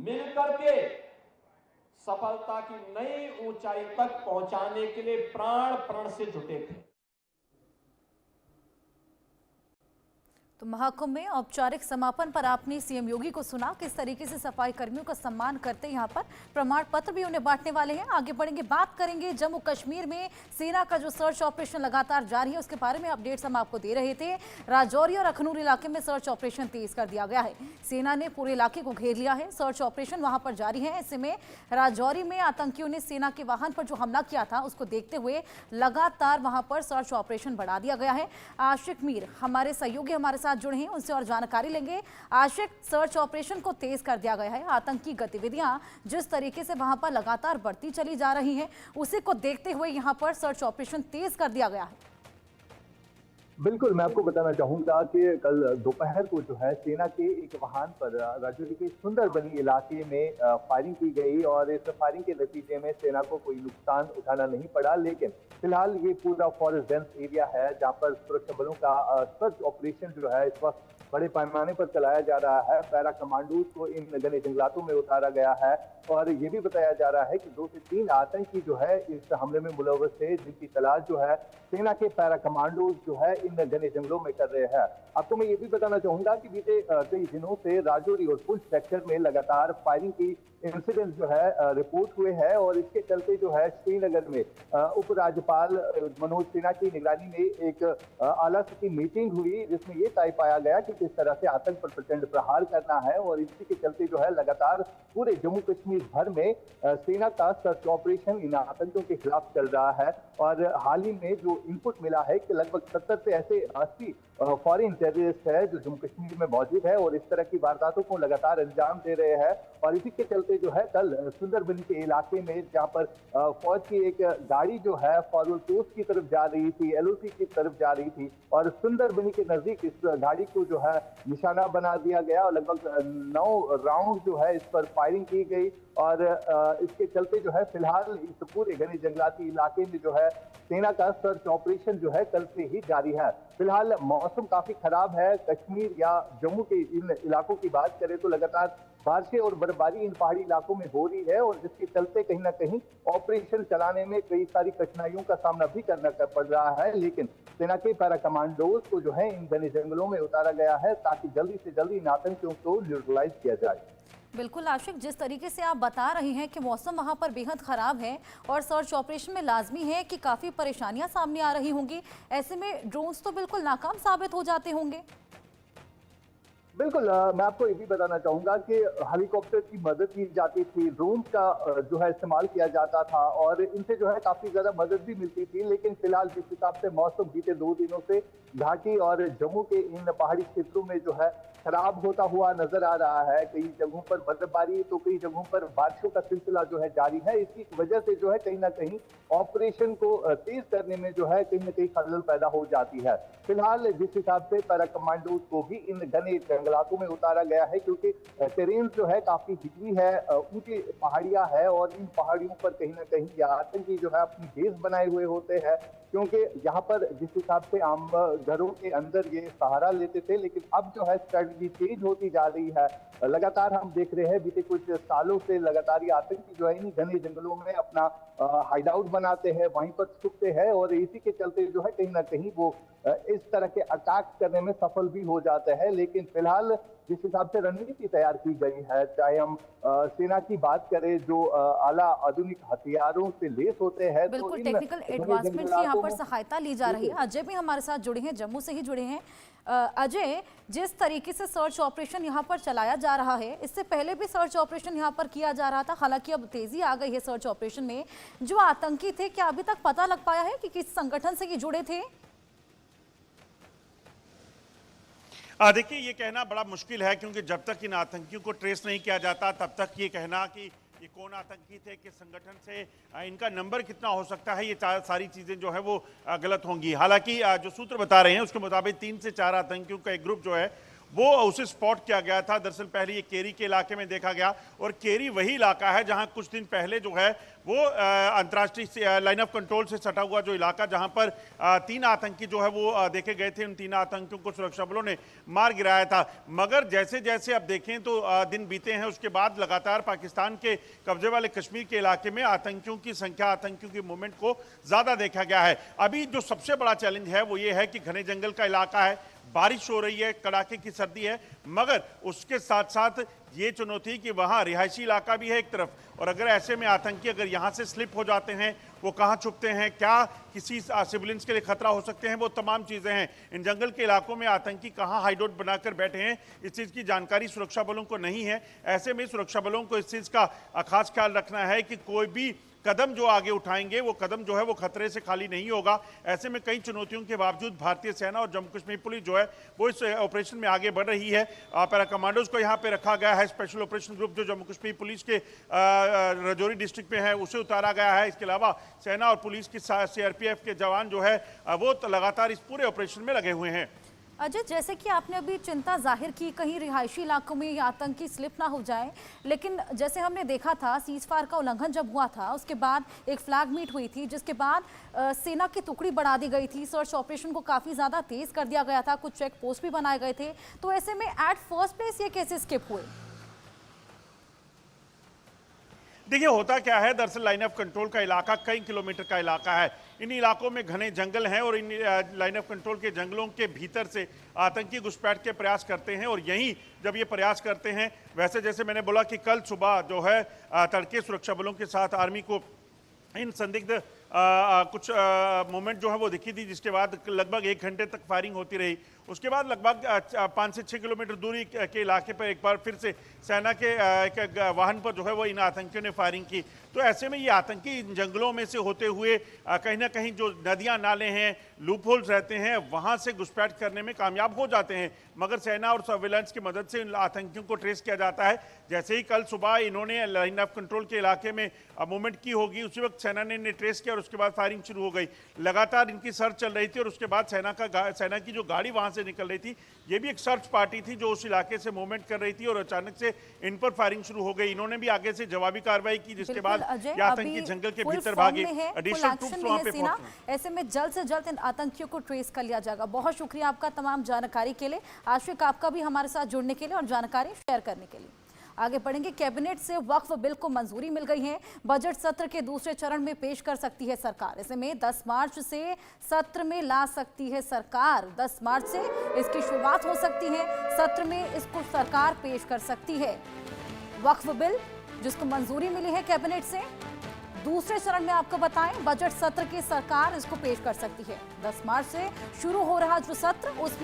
मिलकर के सफलता की नई ऊंचाई तक पहुंचाने के लिए प्राण प्रण से जुटे थे। तो महाकुंभ में औपचारिक समापन पर आपने सीएम योगी को सुना, किस तरीके से सफाई कर्मियों का सम्मान करते यहाँ पर प्रमाण पत्र भी उन्हें बांटने वाले हैं। आगे बढ़ेंगे, बात करेंगे जम्मू कश्मीर में सेना का जो सर्च ऑपरेशन लगातार जारी है उसके बारे में अपडेट्स हम आपको दे रहे थे। राजौरी और अखनूर इलाके में सर्च ऑपरेशन तेज कर दिया गया है। सेना ने पूरे इलाके को घेर लिया है, सर्च ऑपरेशन वहां पर जारी है। ऐसे में राजौरी में आतंकियों ने सेना के वाहन पर जो हमला किया था उसको देखते हुए लगातार वहां पर सर्च ऑपरेशन बढ़ा दिया गया है। आशिक मीर हमारे सहयोगी हमारे साथ जुड़े हैं, उनसे और जानकारी लेंगे। आशिक, सर्च ऑपरेशन को तेज कर दिया गया है, आतंकी गतिविधियां जिस तरीके से वहां पर लगातार बढ़ती चली जा रही हैं उसी को देखते हुए यहां पर सर्च ऑपरेशन तेज कर दिया गया है। बिल्कुल, मैं आपको बताना चाहूंगा कि कल दोपहर को जो है सेना के एक वाहन पर राजौरी के सुंदरबनी इलाके में फायरिंग की गई और इस फायरिंग के नतीजे में सेना को कोई नुकसान उठाना नहीं पड़ा। लेकिन फिलहाल ये पूरा फॉरेस्ट डेंस एरिया है जहां पर सुरक्षा बलों का सर्च ऑपरेशन जो है इस वक्त बड़े पैमाने पर चलाया जा रहा है। पैरा कमांडोज को इन घने जंगलातों में उतारा गया है और ये भी बताया जा रहा है कि 2 से 3 आतंकी जो है इस हमले में मुलव्वस थे, जिनकी तलाश जो है सेना के पैरा कमांडोज जो है इन घने जंगलों में कर रहे हैं। आपको मैं ये भी बताना चाहूंगा कि बीते कई दिनों से राजौरी और पुंछ सेक्टर में लगातार फायरिंग की इंसिडेंट जो है रिपोर्ट हुए हैं और इसके चलते जो है श्रीनगर में उपराज्यपाल मनोज सिन्हा की निगरानी में एक आला स्तर की मीटिंग हुई जिसमें ये तय पाया गया कि किस तरह से आतंक पर प्रचंड प्रहार करना है और इसी के चलते जो है लगातार पूरे जम्मू कश्मीर भर में सेना का सर्च ऑपरेशन इन आतंकियों के खिलाफ चल रहा है। और हाल ही में जो इनपुट मिला है कि लगभग 70 से ऐसे 80 फॉरेन टेररिस्ट है जो जम्मू कश्मीर में मौजूद है और इस तरह की वारदातों को लगातार अंजाम दे रहे हैं। और इसी के चलते जो है कल सुंदरबनी के इलाके में जहां पर फौज की एक गाड़ी जो है फॉरवर्ड पोस्ट की तरफ जा रही थी, एलओसी की तरफ जा रही थी और सुंदरबनी के नजदीक इस गाड़ी को जो है निशाना बना दिया गया और लगभग 9 राउंड जो है इस पर फायरिंग की गई। और इसके चलते जो है फिलहाल इस पूरे घने जंगलाती इलाके में जो है सेना का सर्च ऑपरेशन जो है कल से ही जारी है। फिलहाल मौसम काफी खराब है। कश्मीर या जम्मू के इन इलाकों की बात करें तो लगातार बारिशें और बर्फबारी इन पहाड़ी इलाकों में हो रही है और जिसके चलते कहीं ना कहीं ऑपरेशन चलाने में कई सारी कठिनाइयों का सामना भी करना पड़ रहा है। लेकिन सेना के पैरा कमांडोज को जो है इन घने जंगलों में उतारा गया है ताकि जल्दी से जल्दी इन आतंकियों को न्यूट्रलाइज किया जाए। बिल्कुल आशिक, जिस तरीके से आप बता रहे हैं कि मौसम वहां पर बेहद खराब है और सर्च ऑपरेशन में लाजमी है कि काफी परेशानियां सामने आ रही होंगी, ऐसे में ड्रोन्स तो बिल्कुल नाकाम साबित हो जाते होंगे। बिल्कुल, मैं आपको ये भी बताना चाहूंगा कि हेलीकॉप्टर की मदद की जाती थी, ड्रोन का जो है इस्तेमाल किया जाता था और इनसे जो है काफी ज्यादा मदद भी मिलती थी। लेकिन फिलहाल जिस हिसाब से मौसम बीते 2 दिनों से घाटी और जम्मू के इन पहाड़ी क्षेत्रों में जो है खराब होता हुआ नजर आ रहा है, कई जगहों पर बर्फबारी तो कई जगहों पर बारिशों का सिलसिला जो है जारी है। इसकी वजह से जो है कहीं ना कहीं ऑपरेशन को तेज करने में जो है कहीं ना कहीं खलल पैदा हो जाती है। फिलहाल जिस हिसाब से पैरा कमांडोज को भी इन घने जंगलातों में उतारा गया है क्योंकि टेरेन जो है काफी हिली है, ऊंची पहाड़ियां है और इन पहाड़ियों पर कहीं ना कहीं ये आतंकी जो है अपनी बेस बनाए हुए होते हैं क्योंकि यहाँ पर जिस हिसाब से आम घरों के अंदर ये सहारा लेते थे। लेकिन अब जो है स्ट्रेटजी चेंज होती जा रही है। लगातार हम देख रहे हैं बीते कुछ सालों से लगातार ये आतंकी जो है इन घने जंगलों में अपना हाइड आउट बनाते हैं, वहीं पर छुपते हैं और इसी के चलते जो है कहीं ना कहीं वो इस तरह के अटैक करने में सफल भी हो जाते हैं। लेकिन फिलहाल जिस हिसाब से रणनीति तैयार की गई है, चाहे हम सेना की बात करें जो आला आधुनिक हथियारों से लेस होते हैं, बिल्कुल टेक्निकल एडवांसमेंट की यहाँ पर सहायता ली जा रही है। अजय भी हमारे साथ जुड़े हैं, जम्मू से ही जुड़े हैं। अजय, जिस तरीके से सर्च ऑपरेशन यहाँ पर चलाया जा रहा है, इससे पहले भी सर्च ऑपरेशन यहाँ पर किया जा रहा था, हालांकि अब तेजी आ गई है सर्च ऑपरेशन में। जो आतंकी थे, क्या अभी तक पता लग पाया है कि किस संगठन से ये जुड़े थे? देखिए, ये कहना बड़ा मुश्किल है क्योंकि जब तक इन आतंकियों को ट्रेस नहीं किया जाता तब तक ये कहना कि ये कौन आतंकी थे, किस संगठन से, इनका नंबर कितना हो सकता है, ये सारी चीज़ें जो है वो गलत होंगी। हालांकि जो सूत्र बता रहे हैं उसके मुताबिक 3 से 4 आतंकियों का एक ग्रुप जो है वो उसे स्पॉट किया गया था। दरअसल पहले ये केरी के इलाके में देखा गया, और केरी वही इलाका है जहां कुछ दिन पहले जो है वो अंतर्राष्ट्रीय लाइन ऑफ कंट्रोल से सटा हुआ जो इलाका, जहां पर 3 आतंकी जो है वो देखे गए थे। उन 3 आतंकियों को सुरक्षा बलों ने मार गिराया था। मगर जैसे जैसे अब देखें तो दिन बीते हैं, उसके बाद लगातार पाकिस्तान के कब्जे वाले कश्मीर के इलाके में आतंकियों की संख्या, आतंकियों की मूवमेंट को ज्यादा देखा गया है। अभी जो सबसे बड़ा चैलेंज है वो ये है कि घने जंगल का इलाका है, बारिश हो रही है, कड़ाके की सर्दी है, मगर उसके साथ साथ ये चुनौती कि वहां रिहायशी इलाका भी है एक तरफ, और अगर ऐसे में आतंकी अगर यहां से स्लिप हो जाते हैं, वो कहां छुपते हैं, क्या किसी सिविलियंस के लिए खतरा हो सकते हैं, वो तमाम चीजें हैं। इन जंगल के इलाकों में आतंकी कहां हाइडआउट बनाकर बैठे हैं, इस चीज की जानकारी सुरक्षा बलों को नहीं है। ऐसे में सुरक्षा बलों को इस चीज का खास ख्याल रखना है कि कोई भी कदम जो आगे उठाएंगे वो कदम जो है वो खतरे से खाली नहीं होगा। ऐसे में कई चुनौतियों के बावजूद भारतीय सेना और जम्मू कश्मीर पुलिस जो है वो इस ऑपरेशन में आगे बढ़ रही है। पैरा कमांडोज को यहाँ पे रखा गया है। स्पेशल ऑपरेशन ग्रुप जो जम्मू कश्मीर पुलिस के राजौरी डिस्ट्रिक्ट में है उसे उतारा गया है। इसके अलावा सेना और पुलिस की CRPF के जवान जो है वो लगातार इस पूरे ऑपरेशन में लगे हुए हैं। अजय, जैसे कि आपने अभी चिंता जाहिर की कहीं रिहायशी इलाकों में ये आतंकी स्लिप ना हो जाए, लेकिन जैसे हमने देखा था सीज फायर का उल्लंघन जब हुआ था उसके बाद एक फ्लैग मीट हुई थी, जिसके बाद सेना की टुकड़ी बढ़ा दी गई थी, सर्च ऑपरेशन को काफ़ी ज़्यादा तेज कर दिया गया था, कुछ चेक पोस्ट भी बनाए गए थे। तो ऐसे में एट फर्स्ट प्लेस ये कैसे स्किप हुए? देखिए होता क्या है, दरअसल लाइन ऑफ कंट्रोल का इलाका कई किलोमीटर का इलाका है। इन इलाकों में घने जंगल हैं और इन लाइन ऑफ कंट्रोल के जंगलों के भीतर से आतंकी घुसपैठ के प्रयास करते हैं। और यहीं जब ये प्रयास करते हैं, वैसे जैसे मैंने बोला कि कल सुबह जो है तड़के सुरक्षा बलों के साथ आर्मी को इन संदिग्ध कुछ मोमेंट जो है वो दिखी थी, जिसके बाद लगभग 1 घंटे तक फायरिंग होती रही। उसके बाद लगभग 5 से 6 किलोमीटर दूरी के इलाके पर एक बार फिर से सेना के एक वाहन पर जो है वो इन आतंकियों ने फायरिंग की। तो ऐसे में ये आतंकी इन जंगलों में से होते हुए कहीं ना कहीं जो नदियां नाले हैं, लूप होल्स रहते हैं, वहां से घुसपैठ करने में कामयाब हो जाते हैं। मगर सेना और सर्विलांस की मदद से इन आतंकियों को ट्रेस किया जाता है। जैसे ही कल सुबह इन्होंने लाइन ऑफ कंट्रोल के इलाके में मूवमेंट की होगी, उसी वक्त सेना ने इन्हें ट्रेस किया और उसके बाद फायरिंग शुरू हो गई। लगातार इनकी सर्च चल रही थी और उसके बाद सेना की जो गाड़ी वहां से निकल रही थी, ये भी एक सर्च पार्टी थी जो उस इलाके से मूवमेंट कर रही थी, और अचानक से इन पर फायरिंग शुरू हो गई। इन्होंने भी आगे से जवाबी कार्रवाई की, जिसके बाद ये आतंकी जंगल के भीतर भागे। एडिशनल ट्रूप्स वहां पे पहुंचे। ऐसे में जल्द से जल्द इन आतंकियों को ट्रेस कर लिया जाएगा। बहुत शुक्रिया आपका तमाम जानकारी के लिए। आशिक, आपका भी हमारे साथ जुड़ने के लिए और जानकारी शेयर करने के लिए। आगे बढ़ेंगे। कैबिनेट से वक्फ बिल को मंजूरी मिल गई है, बजट सत्र के दूसरे चरण में पेश कर सकती है सरकार। ऐसे में 10 मार्च से सत्र में ला सकती है सरकार। 10 मार्च से इसकी शुरुआत हो सकती है, सत्र में इसको सरकार पेश कर सकती है। वक्फ बिल जिसको मंजूरी मिली है कैबिनेट से, दूसरे चरण में आपको बताएं बजट सत्र की सरकार इसको पेश कर सकती है। 10 मार्च से शुरू हो रहा जो सत्र उसमें